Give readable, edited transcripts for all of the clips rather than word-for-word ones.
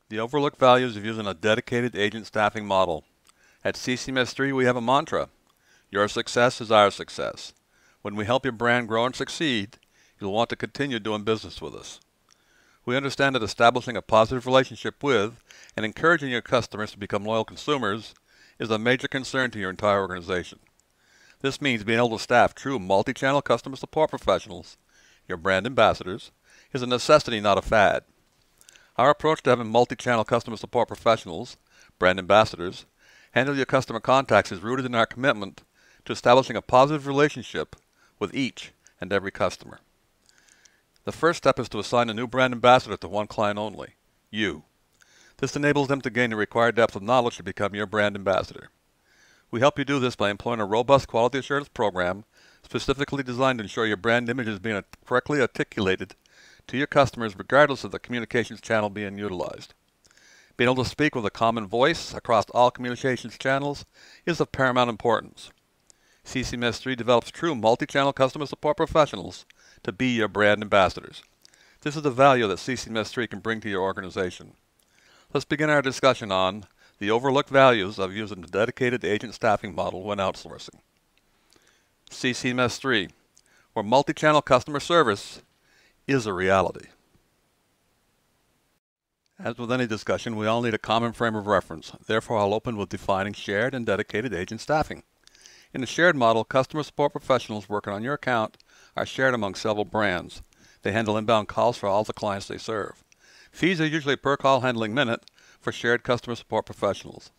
The overlooked values of using a dedicated agent staffing model. At CCMS3, we have a mantra. Your success is our success. When we help your brand grow and succeed, you'll want to continue doing business with us. We understand that establishing a positive relationship with and encouraging your customers to become loyal consumers is a major concern to your entire organization. This means being able to staff true multi-channel customer support professionals, your brand ambassadors, is a necessity, not a fad. Our approach to having multi-channel customer support professionals, brand ambassadors, handle your customer contacts is rooted in our commitment to establishing a positive relationship with each and every customer. The first step is to assign a new brand ambassador to one client only, you. This enables them to gain the required depth of knowledge to become your brand ambassador. We help you do this by employing a robust quality assurance program specifically designed to ensure your brand image is being correctly articulated to your customers regardless of the communications channel being utilized. Being able to speak with a common voice across all communications channels is of paramount importance. CCMS3 develops true multi-channel customer support professionals to be your brand ambassadors. This is the value that CCMS3 can bring to your organization. Let's begin our discussion on the overlooked values of using the dedicated agent staffing model when outsourcing. CCMS3, where multi-channel customer service is a reality. As with any discussion, we all need a common frame of reference. Therefore, I'll open with defining shared and dedicated agent staffing. In the shared model, customer support professionals working on your account are shared among several brands. They handle inbound calls for all the clients they serve. Fees are usually per call handling minute for shared customer support professionals.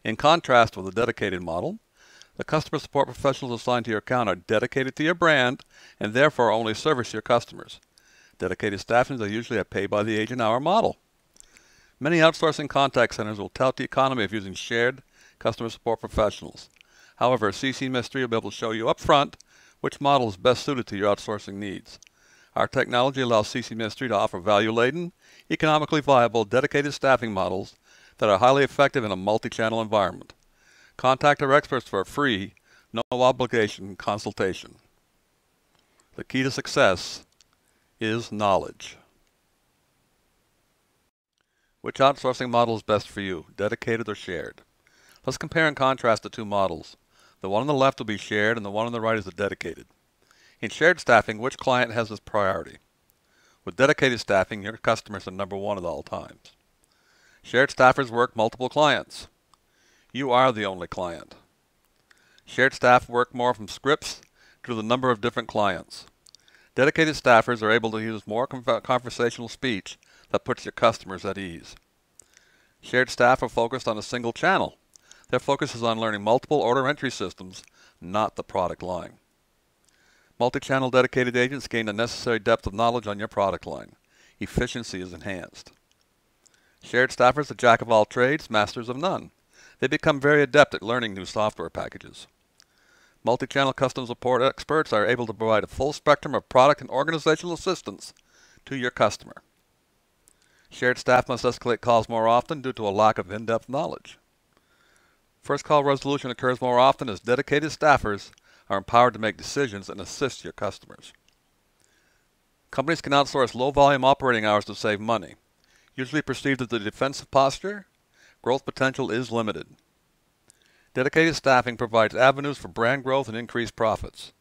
In contrast with the dedicated model, the customer support professionals assigned to your account are dedicated to your brand and therefore only service your customers. Dedicated staffings are usually a pay-by-the-agent-hour model. Many outsourcing contact centers will tout the economy of using shared customer support professionals. However, CCMS3 will be able to show you up front which model is best suited to your outsourcing needs. Our technology allows CCMS3 to offer value-laden, economically viable, dedicated staffing models that are highly effective in a multi-channel environment. Contact our experts for a free, no-obligation consultation. The key to success is knowledge. Which outsourcing model is best for you, dedicated or shared? Let's compare and contrast the two models. The one on the left will be shared and the one on the right is the dedicated. In shared staffing, which client has this priority? With dedicated staffing, your customers are number one at all times. Shared staffers work multiple clients. You are the only client. Shared staff work more from scripts to the number of different clients. Dedicated staffers are able to use more conversational speech that puts your customers at ease. Shared staff are focused on a single channel. Their focus is on learning multiple order entry systems, not the product line. Multi-channel dedicated agents gain the necessary depth of knowledge on your product line. Efficiency is enhanced. Shared staffers are jack of all trades, masters of none. They become very adept at learning new software packages. Multi-channel customer support experts are able to provide a full spectrum of product and organizational assistance to your customer. Shared staff must escalate calls more often due to a lack of in-depth knowledge. First call resolution occurs more often as dedicated staffers are empowered to make decisions and assist your customers. Companies can outsource low-volume operating hours to save money. Usually perceived as a defensive posture, growth potential is limited. Dedicated staffing provides avenues for brand growth and increased profits.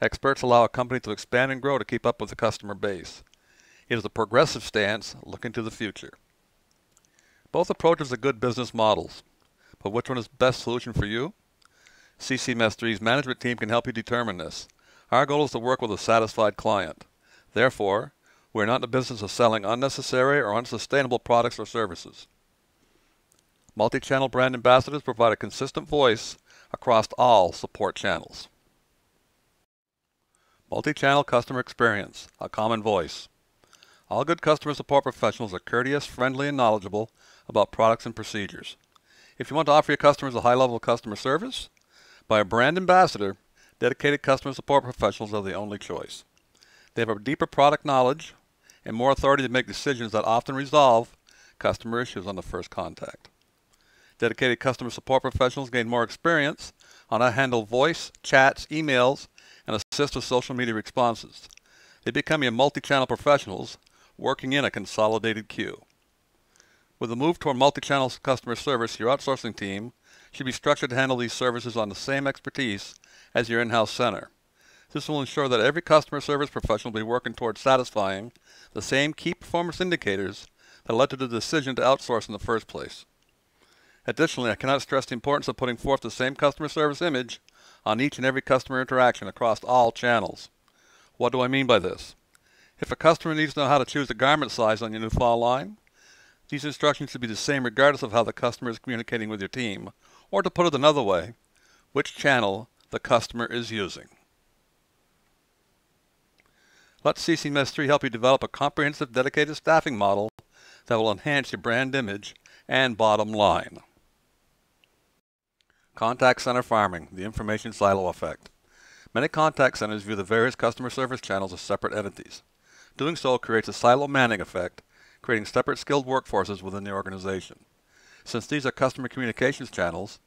Experts allow a company to expand and grow to keep up with the customer base. It is a progressive stance looking to the future. Both approaches are good business models, but which one is the best solution for you? CCMS3's management team can help you determine this. Our goal is to work with a satisfied client. Therefore, we're not in the business of selling unnecessary or unsustainable products or services. Multi-channel brand ambassadors provide a consistent voice across all support channels. Multi-channel customer experience, a common voice. All good customer support professionals are courteous, friendly, and knowledgeable about products and procedures. If you want to offer your customers a high level of customer service, by a brand ambassador, dedicated customer support professionals are the only choice. They have a deeper product knowledge and more authority to make decisions that often resolve customer issues on the first contact. Dedicated customer support professionals gain more experience on how to handle voice, chats, emails, and assist with social media responses. They become your multi-channel professionals working in a consolidated queue. With a move toward multi-channel customer service, your outsourcing team should be structured to handle these services on the same expertise as your in-house center. This will ensure that every customer service professional will be working towards satisfying the same key performance indicators that led to the decision to outsource in the first place. Additionally, I cannot stress the importance of putting forth the same customer service image on each and every customer interaction across all channels. What do I mean by this? If a customer needs to know how to choose the garment size on your new fall line, these instructions should be the same regardless of how the customer is communicating with your team, or to put it another way, which channel the customer is using. Let CCMS3 help you develop a comprehensive dedicated staffing model that will enhance your brand image and bottom line. Contact center farming, the information silo effect. Many contact centers view the various customer service channels as separate entities. Doing so creates a silo manning effect, creating separate skilled workforces within the organization. Since these are customer communications channels,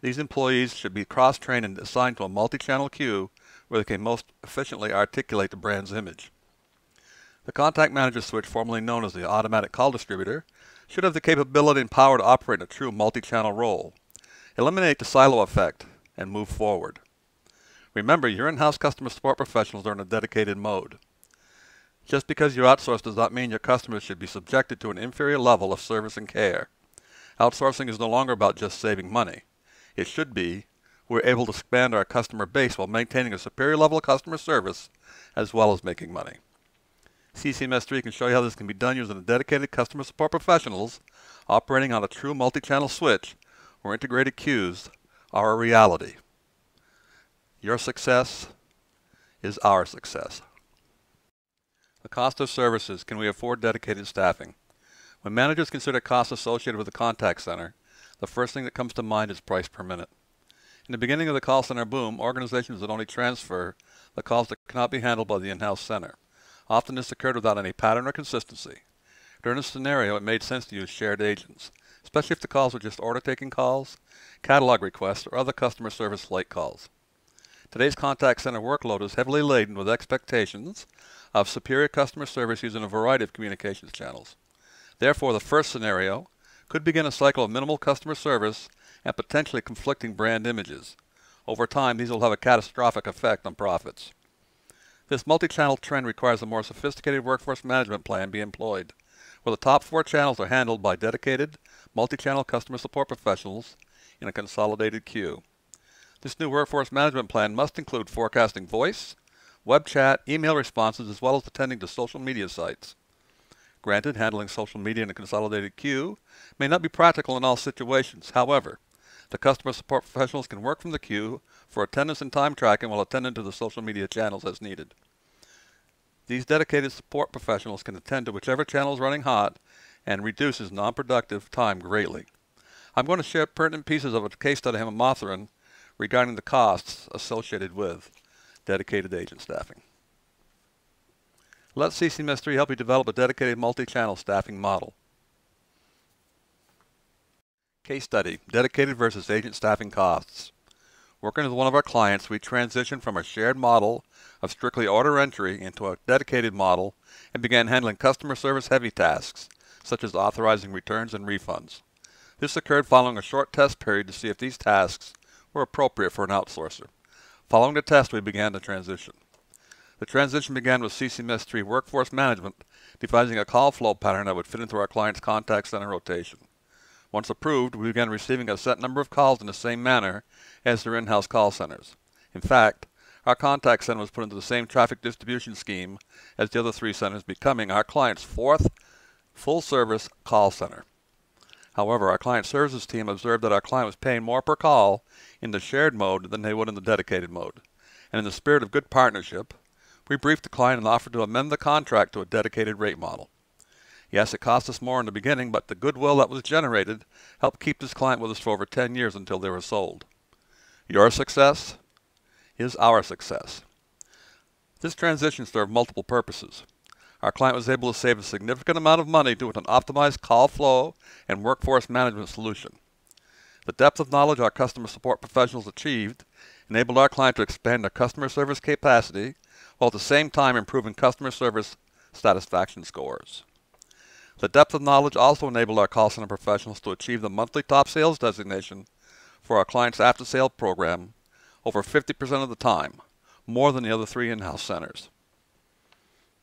these employees should be cross-trained and assigned to a multi-channel queue where they can most efficiently articulate the brand's image. The contact manager switch, formerly known as the automatic call distributor, should have the capability and power to operate in a true multi-channel role. Eliminate the silo effect and move forward. Remember, your in-house customer support professionals are in a dedicated mode. Just because you outsource does not mean your customers should be subjected to an inferior level of service and care. Outsourcing is no longer about just saving money. It should be, we're able to expand our customer base while maintaining a superior level of customer service as well as making money. CCMS3 can show you how this can be done using dedicated customer support professionals operating on a true multi-channel switch where integrated queues are a reality. Your success is our success. The cost of services. Can we afford dedicated staffing? When managers consider costs associated with the contact center, the first thing that comes to mind is price per minute. In the beginning of the call center boom, organizations would only transfer the calls that cannot be handled by the in-house center. Often this occurred without any pattern or consistency. During this scenario, it made sense to use shared agents, especially if the calls were just order-taking calls, catalog requests, or other customer service late calls. Today's contact center workload is heavily laden with expectations of superior customer service using a variety of communications channels. Therefore, the first scenario could begin a cycle of minimal customer service and potentially conflicting brand images. Over time, these will have a catastrophic effect on profits. This multi-channel trend requires a more sophisticated workforce management plan be employed, where the top 4 channels are handled by dedicated multi-channel customer support professionals in a consolidated queue. This new workforce management plan must include forecasting voice, web chat, email responses, as well as attending to social media sites. Granted, handling social media in a consolidated queue may not be practical in all situations. However, the customer support professionals can work from the queue for attendance and time tracking while attending to the social media channels as needed. These dedicated support professionals can attend to whichever channel is running hot and reduces non-productive time greatly. I'm going to share pertinent pieces of a case study I'm authoring regarding the costs associated with dedicated agent staffing. Let CCMS3 help you develop a dedicated multi-channel staffing model. Case study, dedicated versus agent staffing costs. Working with one of our clients, we transitioned from a shared model of strictly order entry into a dedicated model and began handling customer service heavy tasks, such as authorizing returns and refunds. This occurred following a short test period to see if these tasks were appropriate for an outsourcer. Following the test, we began the transition. The transition began with CCMS3 Workforce Management devising a call flow pattern that would fit into our client's contact center rotation. Once approved, we began receiving a set number of calls in the same manner as their in-house call centers. In fact, our contact center was put into the same traffic distribution scheme as the other 3 centers, becoming our client's 4th full-service call center. However, our client services team observed that our client was paying more per call in the shared mode than they would in the dedicated mode. And in the spirit of good partnership, we briefed the client and offered to amend the contract to a dedicated rate model. Yes, it cost us more in the beginning, but the goodwill that was generated helped keep this client with us for over 10 years until they were sold. Your success is our success. This transition served multiple purposes. Our client was able to save a significant amount of money due to an optimized call flow and workforce management solution. The depth of knowledge our customer support professionals achieved enabled our client to expand their customer service capacity while at the same time improving customer service satisfaction scores. The depth of knowledge also enabled our call center professionals to achieve the monthly top sales designation for our client's after-sale program over 50% of the time, more than the other 3 in-house centers.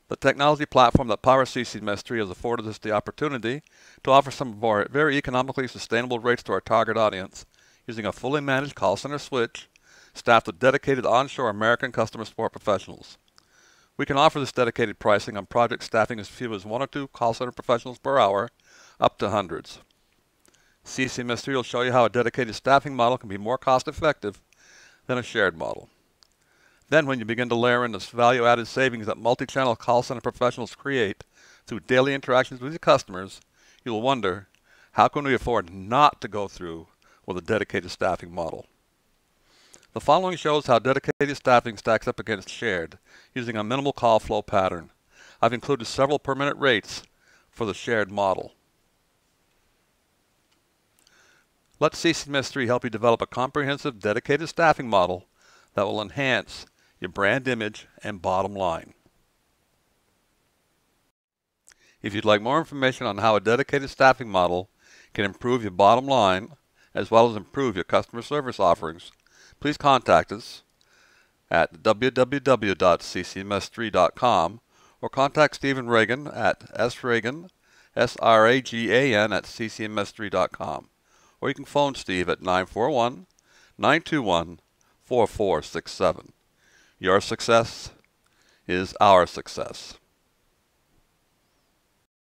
The technology platform that powers CCMS3 has afforded us the opportunity to offer some of our very economically sustainable rates to our target audience using a fully managed call center switch staffed with dedicated onshore American customer support professionals. We can offer this dedicated pricing on project staffing as few as 1 or 2 call center professionals per hour, up to hundreds. CCMS3 will show you how a dedicated staffing model can be more cost-effective than a shared model. Then when you begin to layer in the value-added savings that multi-channel call center professionals create through daily interactions with your customers, you'll wonder, how can we afford not to go through with a dedicated staffing model? The following shows how dedicated staffing stacks up against shared using a minimal call flow pattern. I've included several per minute rates for the shared model. Let CCMS3 help you develop a comprehensive dedicated staffing model that will enhance your brand image and bottom line. If you'd like more information on how a dedicated staffing model can improve your bottom line as well as improve your customer service offerings, please contact us at www.ccms3.com or contact Stephen Reagan at sragan, S-R-A-G-A-N at ccms3.com, or you can phone Steve at 941-921-4467. Your success is our success.